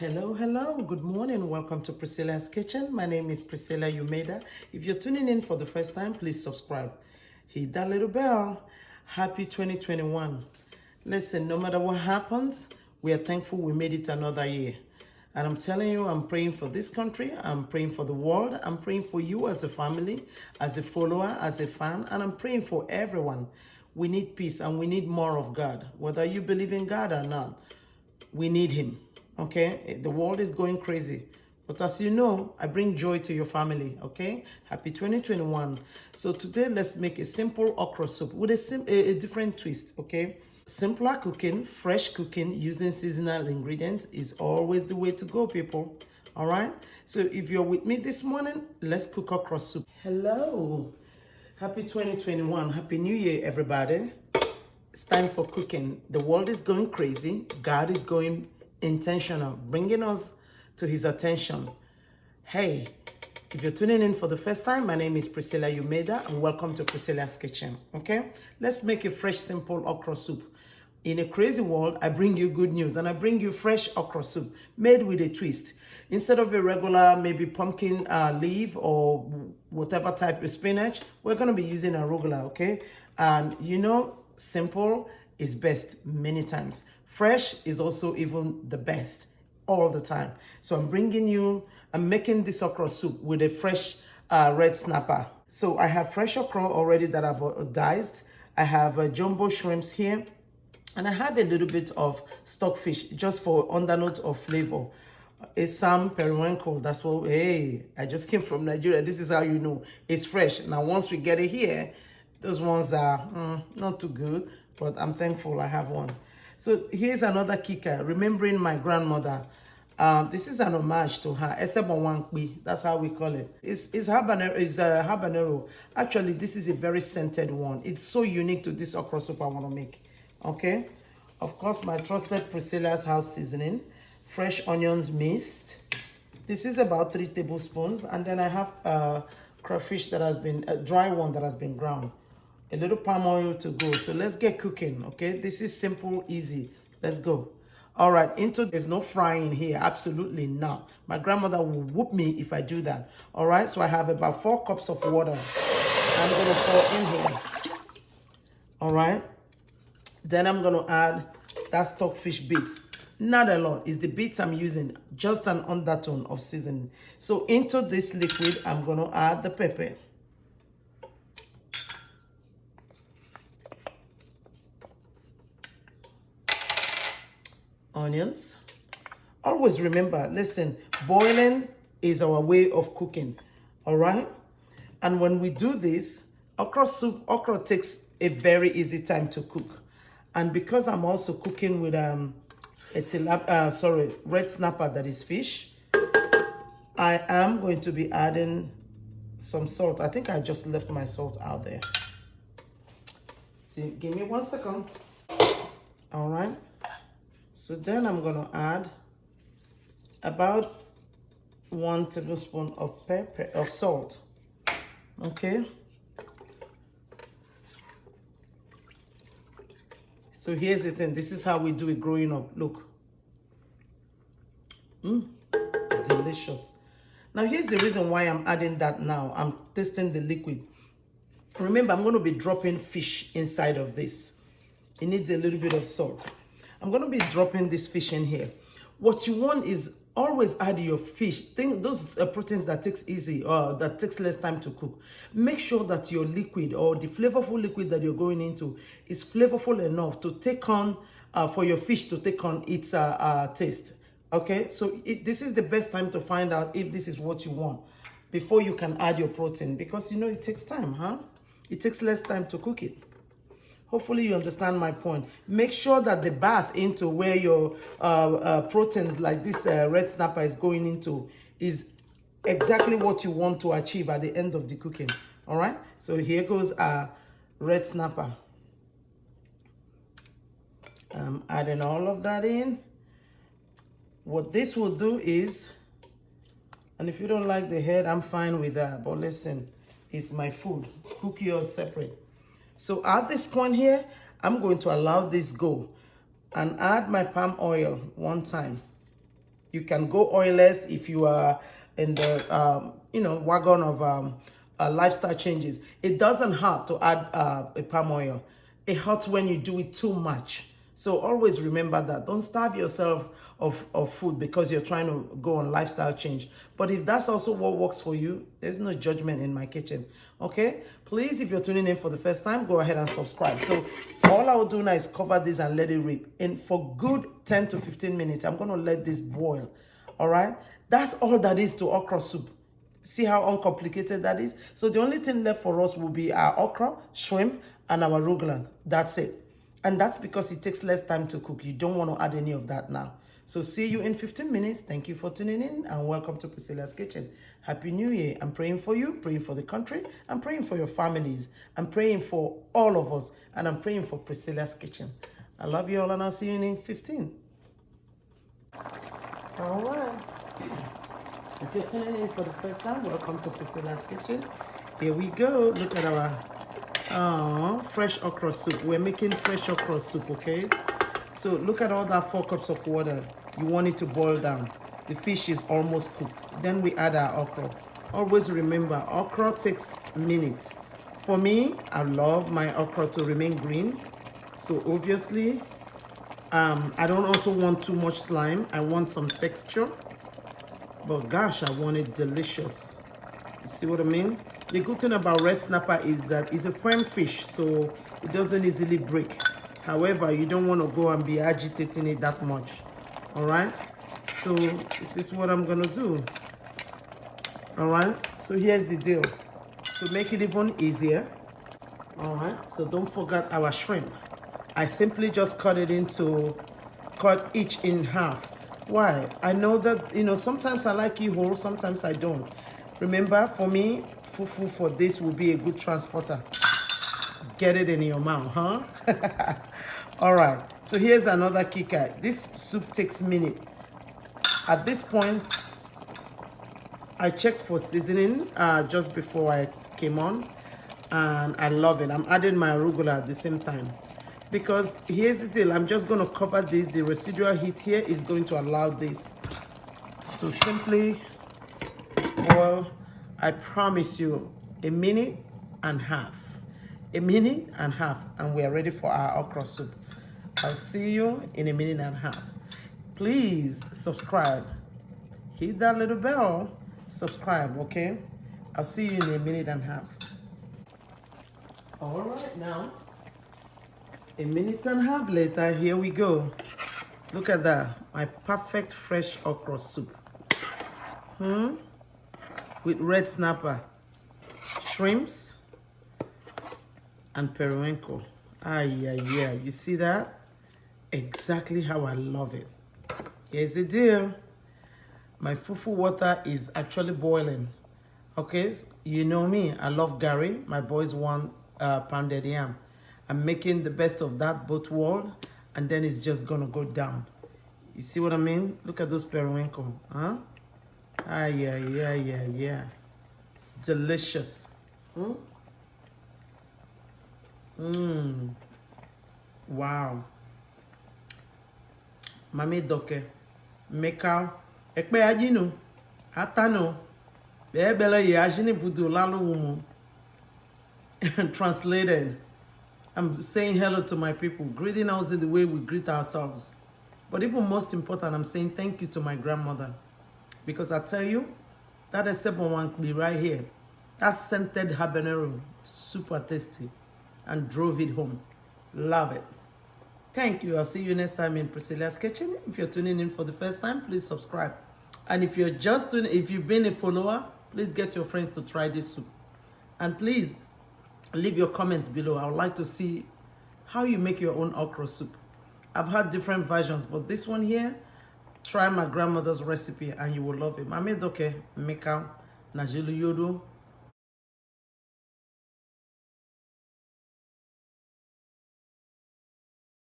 Hello, good morning. Welcome to Priscilla's Kitchen. My name is Priscilla Umeda. If you're tuning in for the first time, please subscribe. Hit that little bell. Happy 2021. Listen, no matter what happens, we are thankful we made it another year. And I'm telling you, I'm praying for this country. I'm praying for the world. I'm praying for you as a family, as a follower, as a fan, and I'm praying for everyone. We need peace and we need more of God. Whether you believe in God or not, we need Him. Okay, the world is going crazy, but as you know, I bring joy to your family. Okay, happy 2021. So today let's make a simple okra soup with a different twist. Okay, simpler cooking, fresh cooking using seasonal ingredients is always the way to go, people. All right, so if you're with me this morning, let's cook okra soup. Hello, happy 2021. Happy New Year, everybody. It's time for cooking. The world is going crazy. God is going intentional, bringing us to His attention. Hey, if you're tuning in for the first time, my name is Priscilla Umeda and welcome to Priscilla's Kitchen. Okay, let's make a fresh, simple okra soup. In a crazy world, I bring you good news and I bring you fresh okra soup made with a twist. Instead of a regular, maybe pumpkin leaf or whatever type of spinach, we're going to be using arugula, okay? And you know, simple is best many times. Fresh is also even the best all the time. So I'm making this okra soup with a fresh red snapper. So I have fresh okra already that I've diced. I have jumbo shrimps here. And I have a little bit of stockfish just for undernote of flavor. It's some periwinkle. That's what, hey, I just came from Nigeria. This is how you know it's fresh. Now, once we get it here, those ones are not too good, but I'm thankful I have one. So here's another kicker, remembering my grandmother. This is an homage to her, esebo nwankpi. That's how we call it. It's habanero. Actually, this is a very scented one. It's so unique to this okra soup I want to make. Okay, of course, my trusted Priscilla's house seasoning, fresh onions minced. This is about 3 tablespoons, and then I have crayfish that has been a dry one that has been ground. A little palm oil to go. So let's get cooking. Okay, this is simple, easy. Let's go. All right, there's no frying here, absolutely not. My grandmother will whoop me if I do that. All right, so I have about 4 cups of water I'm gonna pour in here. All right, then I'm gonna add that stockfish bits. Not a lot, it's the bits I'm using, just an undertone of seasoning. So into this liquid, I'm gonna add the pepper. Onions. Always remember, listen, boiling is our way of cooking. All right, and when we do this okra takes a very easy time to cook. And because I'm also cooking with red snapper, that is fish, I am going to be adding some salt. I think I just left my salt out there. See, give me 1 second. All right, so then I'm gonna add about 1 tablespoon of salt. Okay, so here's the thing, this is how we do it growing up. Look, delicious. Now here's the reason why I'm adding that now. I'm tasting the liquid. Remember, I'm going to be dropping fish inside of this. It needs a little bit of salt. I'm going to be dropping this fish in here. What you want is always add your fish. Those proteins that that takes less time to cook. Make sure that your liquid or the flavorful liquid that you're going into is flavorful enough to take on, for your fish to take on its taste. Okay, so this is the best time to find out if this is what you want before you can add your protein, because you know it takes time, huh? It takes less time to cook it. Hopefully you understand my point. Make sure that the bath into where your proteins like this red snapper is going into is exactly what you want to achieve at the end of the cooking. All right, so here goes red snapper. I'm adding all of that in. What this will do is, and if you don't like the head, I'm fine with that, but listen, it's my food. Cook yours separate. So at this point here, I'm going to allow this go and add my palm oil 1 time. You can go oilless if you are in the wagon of lifestyle changes. It doesn't hurt to add a palm oil. It hurts when you do it too much. So always remember that. Don't starve yourself of food because you're trying to go on lifestyle change. But if that's also what works for you, there's no judgment in my kitchen. Okay? Please, if you're tuning in for the first time, go ahead and subscribe. So all I will do now is cover this and let it rip. And for good 10 to 15 minutes, I'm going to let this boil. All right? That's all that is to okra soup. See how uncomplicated that is? So the only thing left for us will be our okra, shrimp, and our arugula. That's it. And that's because it takes less time to cook. You don't want to add any of that now. So see you in 15 minutes. Thank you for tuning in and welcome to Priscilla's Kitchen. Happy New Year. I'm praying for you, praying for the country. I'm praying for your families. I'm praying for all of us. And I'm praying for Priscilla's Kitchen. I love you all and I'll see you in 15. All right. If you're tuning in for the first time, welcome to Priscilla's Kitchen. Here we go. Look at our fresh okra soup. We're making fresh okra soup, okay? So look at all that 4 cups of water. You want it to boil down. The fish is almost cooked. Then we add our okra. Always remember, okra takes minutes. For me, I love my okra to remain green. So obviously, I don't also want too much slime. I want some texture. But gosh, I want it delicious. You see what I mean? The good thing about red snapper is that it's a firm fish, so it doesn't easily break. However, you don't want to go and be agitating it that much. All right? So this is what I'm going to do. All right? So here's the deal. To make it even easier, all right? So don't forget our shrimp. I simply just cut each in half. Why? I know that, sometimes I like it whole, sometimes I don't. Remember, for me, fufu for this will be a good transporter. Get it in your mouth, huh? All right, so here's another kicker. This soup takes minutes. At this point, I checked for seasoning just before I came on, and I love it. I'm adding my arugula at the same time. Because here's the deal, I'm just going to cover this. The residual heat here is going to allow this to simply boil. I promise you, a minute and a half. A minute and a half, and we are ready for our okra soup. I'll see you in a minute and a half. Please subscribe. Hit that little bell. Subscribe, okay? I'll see you in a minute and a half. All right, now. A minute and a half later, here we go. Look at that, my perfect fresh okra soup. With red snapper, shrimps, and periwinkle. Yeah, you see that? Exactly how I love it. Here's the deal. My fufu water is actually boiling. Okay, you know me, I love Gary. My boys want pounded yam. I'm making the best of that both world, and then it's just gonna go down. You see what I mean? Look at those periwinkle, huh? Yeah. It's delicious. Wow. Mami doke, meka, ekpe ajino, hatano, bebele ye ajini budu lalu wumu. Translated. I'm saying hello to my people, greeting us in the way we greet ourselves. But even most important, I'm saying thank you to my grandmother. Because I tell you, that esebo nwankpi right here, that scented habanero, super tasty, and drove it home. Love it. Thank you. I'll see you next time in Priscilla's Kitchen. If you're tuning in for the first time, please subscribe. And if you've been a follower, please get your friends to try this soup. And please, leave your comments below. I would like to see how you make your own okra soup. I've had different versions, but this one here, try my grandmother's recipe and you will love it. Mame doke, meka, najulu yodo,